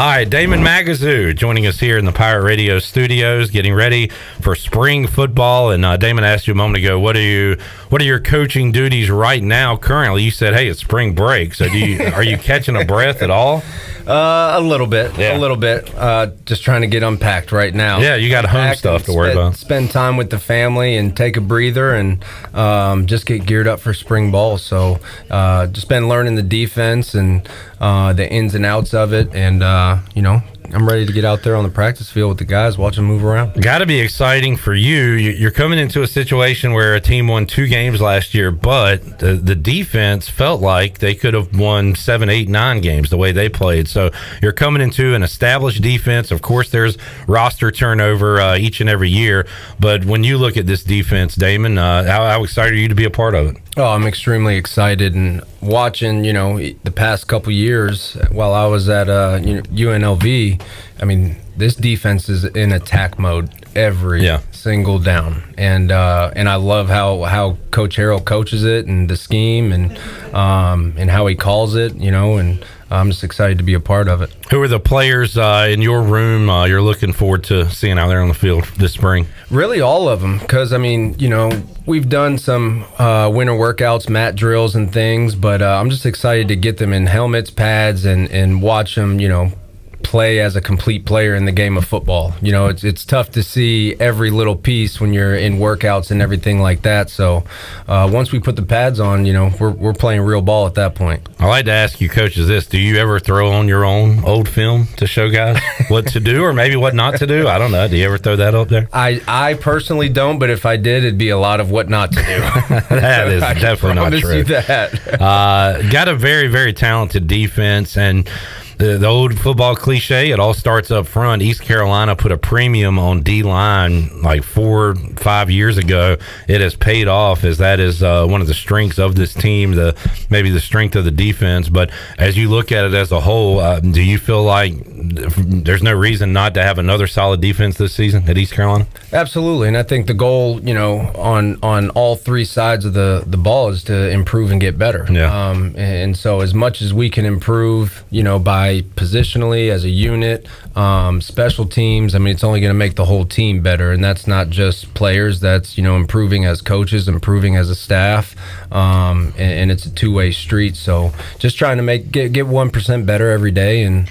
All right, Damon Magazu joining us here in the Pirate Radio studios, getting ready for spring football. And Damon asked you a moment ago, what are your coaching duties right now? Currently, you said, "Hey, it's spring break." So, are you catching a breath at all? A little bit. Just trying to get unpacked right now. Yeah, you got home stuff to worry about. Spend time with the family and take a breather and just get geared up for spring ball. So, just been learning the defense and the ins and outs of it, and I'm ready to get out there on the practice field with the guys, watch them move around. Got to be exciting for you. You're coming into a situation where a team won 2 games last year, but the defense felt like they could have won 7, 8, 9 games the way they played. So you're coming into an established defense. Of course, there's roster turnover each and every year, but when you look at this defense, Damon, how excited are you to be a part of it? Oh, I'm extremely excited, and watching, the past couple years while I was at UNLV, I mean, this defense is in attack mode every single down, and I love how Coach Harrell coaches it and the scheme and how he calls it, and I'm just excited to be a part of it. Who are the players in your room you're looking forward to seeing out there on the field this spring? Really all of them, because, we've done some winter workouts, mat drills and things, but I'm just excited to get them in helmets, pads, and watch them, play as a complete player in the game of football. It's tough to see every little piece when you're in workouts and everything like that. So once we put the pads on, we're playing real ball at that point. I like to ask you coaches this: do you ever throw on your own old film to show guys what to do or maybe what not to do? I don't know. Do you ever throw that up there? I personally don't, but if I did, it'd be a lot of what not to do. That is definitely not true. You that. Got a very, very talented defense, and the old football cliche, it all starts up front. East Carolina put a premium on D-line like 4 or 5 years ago. It has paid off, as that is one of the strengths of this team, maybe the strength of the defense. But as you look at it as a whole, do you feel like there's no reason not to have another solid defense this season at East Carolina? Absolutely, and I think the goal, on all 3 sides of the ball is to improve and get better. Yeah. And so as much as we can improve, by positionally as a unit, special teams, it's only going to make the whole team better, and that's not just players, that's improving as coaches, improving as a staff, and it's a two-way street. So just trying to get 1% better every day, and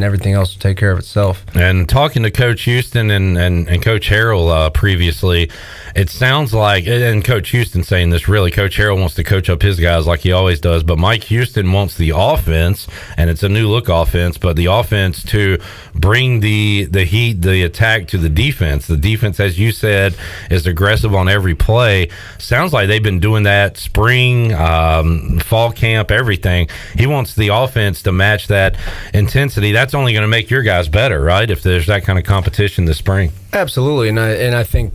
everything else will take care of itself. And talking to Coach Houston and Coach Harrell previously, it sounds like, and Coach Houston saying this, really, Coach Harrell wants to coach up his guys like he always does, but Mike Houston wants the offense, and it's a new look offense, but the offense to bring the heat, the attack to the defense. The defense, as you said, is aggressive on every play. Sounds like they've been doing that spring, fall camp, everything. He wants the offense to match that intensity. That's only going to make your guys better, right, if there's that kind of competition this spring. Absolutely, and I think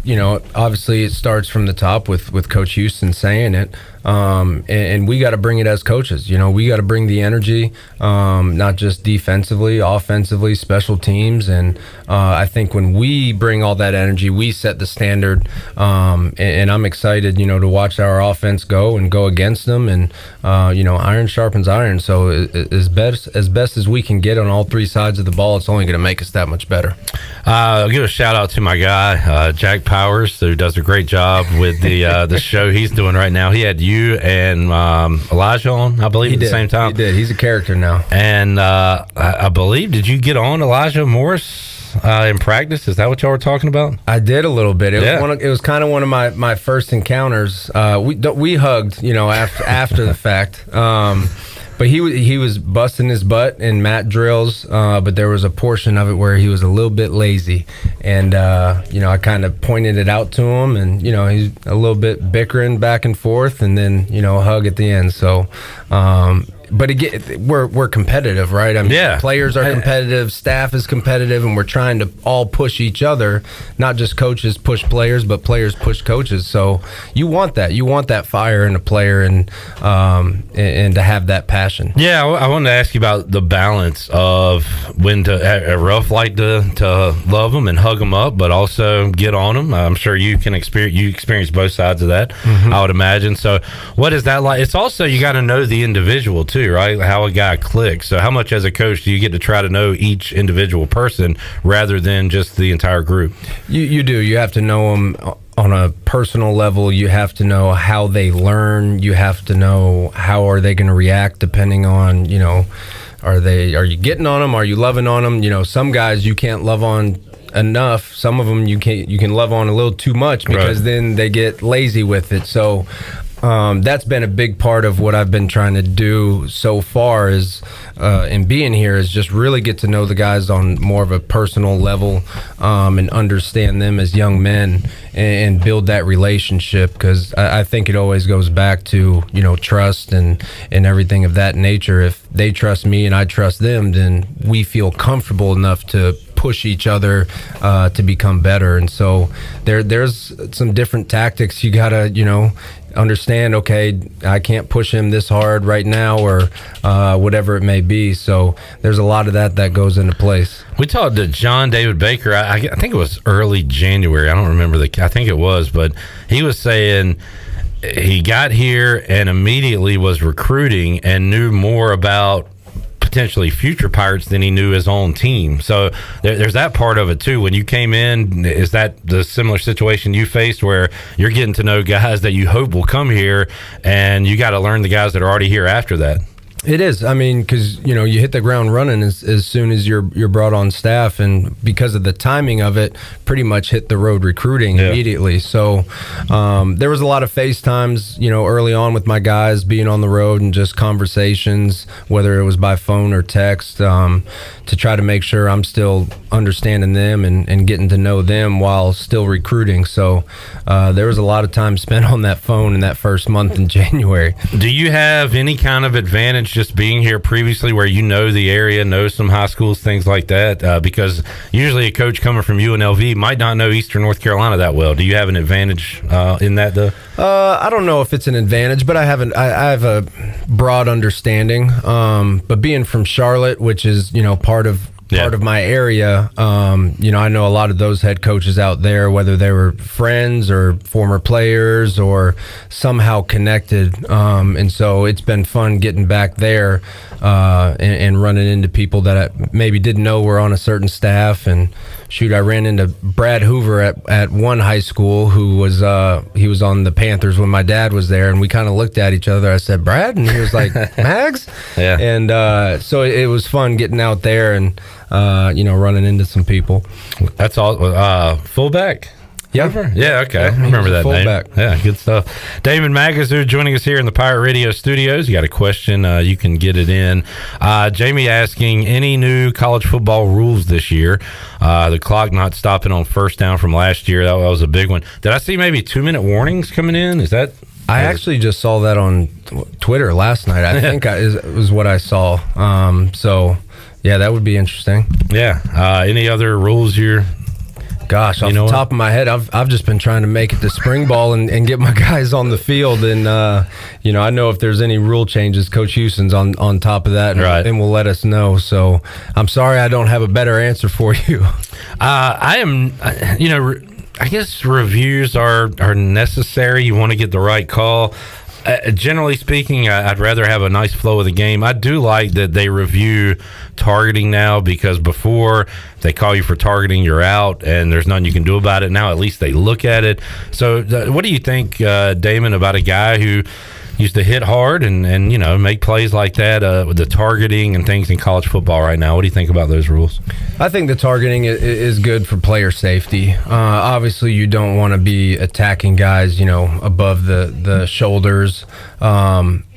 obviously it starts from the top with Coach Houston saying it, and we got to bring it as coaches. We got to bring the energy, not just defensively, offensively, special teams, and I think when we bring all that energy, we set the standard. And I'm excited, to watch our offense go against them, and iron sharpens iron. So as best as we can get on all 3 sides of the ball, it's only going to make us that much better. I'll give a shout out to my guy, Jack Powers, who does a great job with the show he's doing right now. He had you and Elijah on, I believe, at the same time. He did. He's a character now. And I believe, did you get on Elijah Morris in practice? Is that what y'all were talking about? I did a little bit. It was kind of one of my first encounters. We hugged, after the fact. But he was busting his butt in mat drills, but there was a portion of it where he was a little bit lazy, and I kind of pointed it out to him, and he's a little bit bickering back and forth, and then a hug at the end. So But again, we're competitive, right? I mean, players are competitive, staff is competitive, and we're trying to all push each other. Not just coaches push players, but players push coaches. So you want that. You want that fire in a player, and to have that passion. Yeah, I wanted to ask you about the balance of when to rough like to love them and hug them up, but also get on them. I'm sure you can experience both sides of that. Mm-hmm. I would imagine. So what is that like? It's also, you got to know the individual too. too, right? How a guy clicks. So how much as a coach do you get to try to know each individual person rather than just the entire group? You do. You have to know them on a personal level. You have to know how they learn. You have to know how are they going to react depending on, are you getting on them? Are you loving on them? Some guys you can't love on enough. Some of them you can love on a little too much because then they get lazy with it. So that's been a big part of what I've been trying to do so far is in being here is just really get to know the guys on more of a personal level and understand them as young men and build that relationship, because I think it always goes back to trust and everything of that nature. If they trust me and I trust them, then we feel comfortable enough to push each other to become better. And so there's some different tactics you gotta understand. Okay, I can't push him this hard right now, or whatever it may be. So there's a lot of that goes into place. We talked to John David Baker. I think it was early January. I don't remember I think it was, but he was saying he got here and immediately was recruiting and knew more about potentially future Pirates than he knew his own team. So there's that part of it too. When you came in, is that the similar situation you faced where you're getting to know guys that you hope will come here and you got to learn the guys that are already here after that? It is. I mean, because you hit the ground running as soon as you're brought on staff, and because of the timing of it, pretty much hit the road recruiting immediately. So there was a lot of FaceTimes, early on with my guys being on the road and just conversations, whether it was by phone or text, to try to make sure I'm still understanding them and getting to know them while still recruiting. So there was a lot of time spent on that phone in that first month in January. Do you have any kind of advantage just being here previously where you know the area, know some high schools, things like that? Because usually a coach coming from UNLV might not know Eastern North Carolina that well. Do you have an advantage in that, though? I don't know if it's an advantage, but I have a broad understanding. But being from Charlotte, which is, part of my area, I know a lot of those head coaches out there, whether they were friends or former players or somehow connected. And so it's been fun getting back there and running into people that I maybe didn't know were on a certain staff. And shoot, I ran into Brad Hoover at one high school who was he was on the Panthers when my dad was there, and we kind of looked at each other. I said, "Brad?" And he was like, "Mags?" Yeah. And so it was fun getting out there and running into some people. That's all. Fullback. Yeah. Okay. I remember that fullback. name. Yeah, good stuff. Damon Magazu joining us here in the Pirate Radio studios. You got a question, you can get it in. Jamie asking, any new college football rules this year? The clock not stopping on first down from last year. That was a big one. Did I see maybe 2-minute warnings coming in? Is that... I actually just saw that on Twitter last night. I think it was what I saw. So, yeah, that would be interesting. Yeah. Any other rules you're... Gosh, off the top of my head, I've just been trying to make it to spring ball and get my guys on the field. And, I know if there's any rule changes, Coach Houston's on top of that and will let us know. So I'm sorry I don't have a better answer for you. I am, I guess reviews are necessary. You want to get the right call. Generally speaking, I'd rather have a nice flow of the game. I do like that they review targeting now, because before they call you for targeting, you're out and there's nothing you can do about it. Now at least they look at it. So what do you think, Damon, about a guy who used to hit hard and make plays like that with the targeting and things in college football right now? What do you think about those rules? I think the targeting is good for player safety. Obviously, you don't want to be attacking guys, above the shoulders.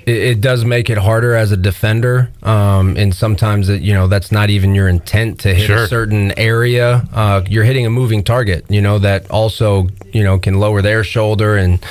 It does make it harder as a defender, and sometimes that's not even your intent to hit a certain area. You're hitting a moving target, that also can lower their shoulder, and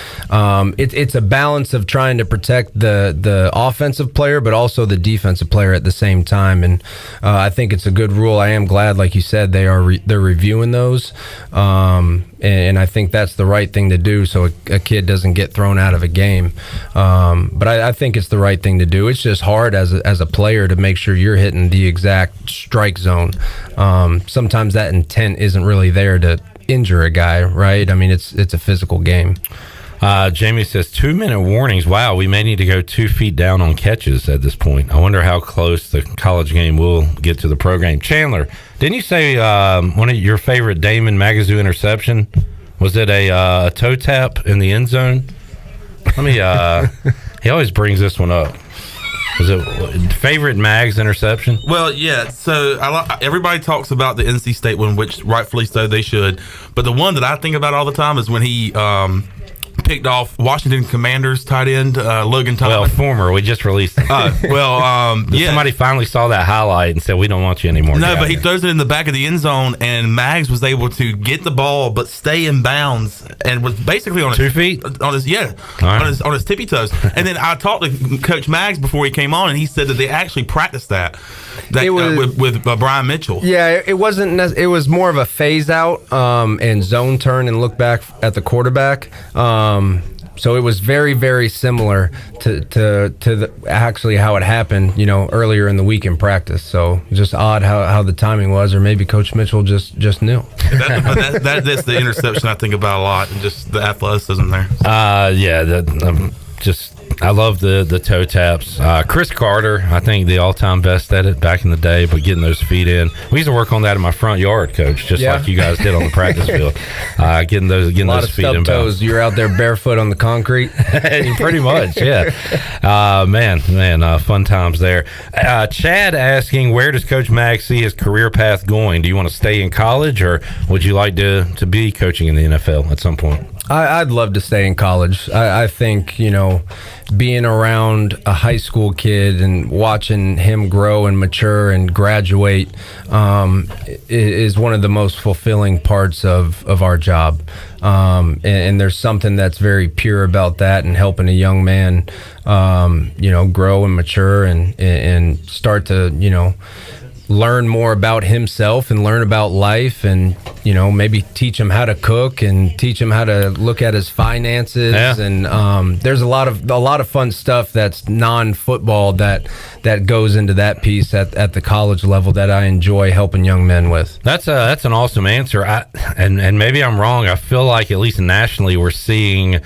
it's a balance of trying to protect the offensive player, but also the defensive player at the same time. And I think it's a good rule. I am glad, like you said, they're reviewing those, and I think that's the right thing to do, so a kid doesn't get thrown out of a game. But I think it's the right thing to do. It's just hard as a player to make sure you're hitting the exact strike zone. Sometimes that intent isn't really there to injure a guy, right? I mean, it's a physical game. Jamie says 2-minute warnings. Wow, we may need to go 2 feet down on catches at this point. I wonder how close the college game will get to the program. Chandler, didn't you say one of your favorite Damon Magazu interception? Was it a toe tap in the end zone? Let me. He always brings this one up. Was it favorite Mags interception? Well, yeah. So everybody talks about the NC State one, which rightfully so they should. But the one that I think about all the time is when he picked off Washington Commanders tight end Logan Thomas. Well, former. We just released him. Yeah. Somebody finally saw that highlight and said, we don't want you anymore. No, but he throws it in the back of the end zone, and Mags was able to get the ball but stay in bounds and was basically on 2 feet? On his tippy toes. And then I talked to Coach Mags before he came on, and he said that they actually practiced that with Brian Mitchell. Yeah, it wasn't. It was more of a phase out and zone turn and look back at the quarterback. So it was very, very similar to actually how it happened, earlier in the week in practice. So just odd how the timing was, or maybe Coach Mitchell just knew. That's the interception I think about a lot, and just the athleticism there. I love the toe taps. Chris Carter, I think the all-time best at it back in the day, but getting those feet in. We used to work on that in my front yard, Coach, like you guys did on the practice field. Getting those feet in. A lot of stub toes. You're out there barefoot on the concrete. Pretty much, yeah. Fun times there. Chad asking, where does Coach Mag see his career path going? Do you want to stay in college, or would you like to be coaching in the NFL at some point? I'd love to stay in college. I think, being around a high school kid and watching him grow and mature and graduate is one of the most fulfilling parts of our job. And there's something that's very pure about that, and helping a young man, grow and mature and start to, learn more about himself and learn about life, and maybe teach him how to cook and teach him how to look at his finances. And there's a lot of fun stuff that's non-football that goes into that piece at the college level that I enjoy helping young men with. That's an awesome answer. And maybe I'm wrong. I feel like at least nationally we're seeing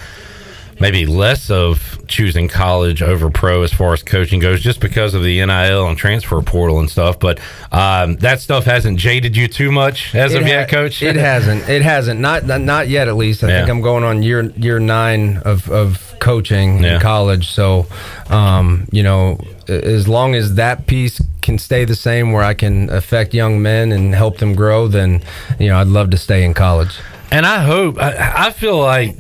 maybe less of choosing college over pro as far as coaching goes, just because of the NIL and transfer portal and stuff. But that stuff hasn't jaded you too much as of yet, Coach? It hasn't. Not yet, at least. I think I'm going on year 9 of coaching in college. So, as long as that piece can stay the same, where I can affect young men and help them grow, then, I'd love to stay in college. And I feel like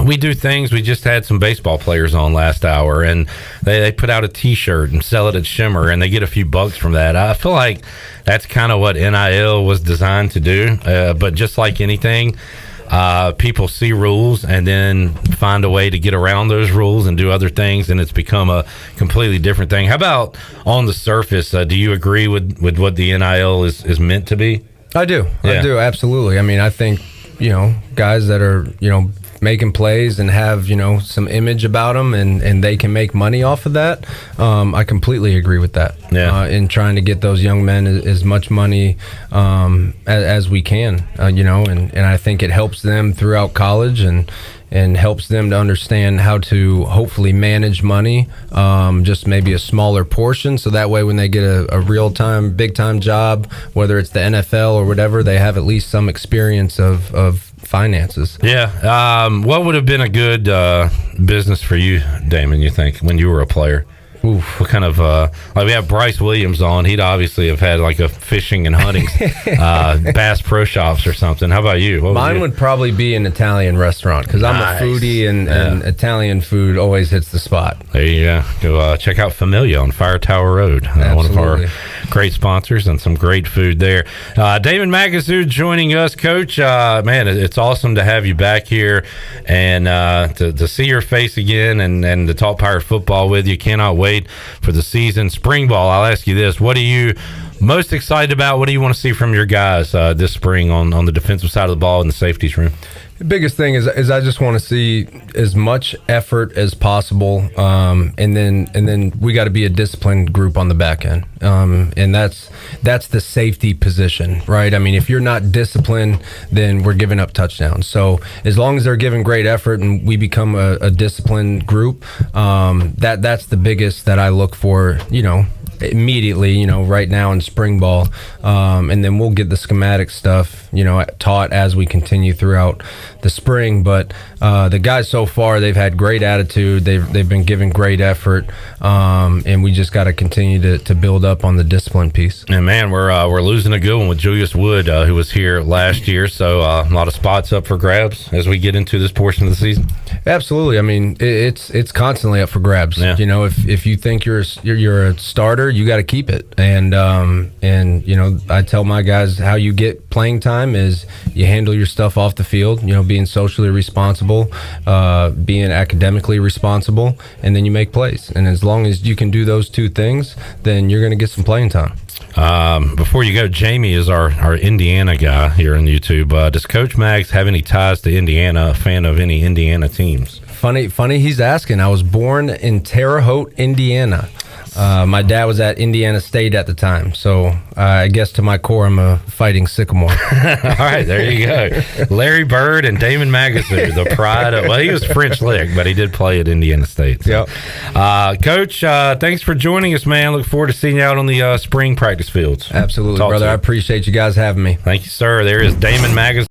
we do things. We just had some baseball players on last hour, and they put out a T-shirt and sell it at Shimmer, and they get a few bucks from that. I feel like that's kind of what NIL was designed to do. But just like anything, people see rules and then find a way to get around those rules and do other things, and it's become a completely different thing. How about on the surface? Do you agree with what the NIL is meant to be? I do. Yeah. I do, absolutely. I mean, I think, guys that are, making plays and have, some image about them and they can make money off of that, I completely agree with that. Yeah. In trying to get those young men as much money as we can, and I think it helps them throughout college and helps them to understand how to hopefully manage money, just maybe a smaller portion, so that way when they get a real-time, big-time job, whether it's the NFL or whatever, they have at least some experience of finances. Yeah. What would have been a good business for you, Damon, you think, when you were a player? Oof. What kind of we have Bryce Williams on. He'd obviously have had like a fishing and hunting Bass Pro Shops or something. How about you? Mine would probably be an Italian restaurant, because I'm a foodie, and Italian food always hits the spot. There you go. Go check out Familia on Fire Tower Road. One of our great sponsors, and some great food there. Damon Magazu joining us, Coach. Man, it's awesome to have you back here and to see your face again and to talk Pirate football with you. Cannot wait for the season. Spring ball, I'll ask you this. What do you Most excited about? What do you want to see from your guys this spring on the defensive side of the ball in the safeties room? The biggest thing is I just want to see as much effort as possible, and then we got to be a disciplined group on the back end, and that's the safety position, right? I mean, if you're not disciplined, then we're giving up touchdowns. So as long as they're giving great effort and we become a disciplined group, that's the biggest that I look for, immediately, right now in spring ball, and then we'll get the schematic stuff, taught as we continue throughout the spring. But the guys so far, they've had great attitude. They've been giving great effort, and we just got to continue to build up on the discipline piece. And man, we're losing a good one with Julius Wood, who was here last year. So a lot of spots up for grabs as we get into this portion of the season. Absolutely. I mean, it's constantly up for grabs. Yeah. If you think you're a starter, you got to keep it. And I tell my guys how you get playing time is you handle your stuff off the field. Being socially responsible, being academically responsible, and then you make plays. And as long as you can do those two things, then you're going to get some playing time. Before you go, Jamie is our Indiana guy here on YouTube. Does Coach Mags have any ties to Indiana? A fan of any Indiana teams? Funny he's asking. I was born in Terre Haute, Indiana. My dad was at Indiana State at the time, so I guess to my core, I'm a fighting Sycamore. All right, there you go. Larry Bird and Damon Magazu, the pride of, well, he was French Lick, but he did play at Indiana State. So. Yep. Coach, thanks for joining us, man. Look forward to seeing you out on the spring practice fields. Absolutely, brother. I appreciate you guys having me. Thank you, sir. There is Damon Magazu.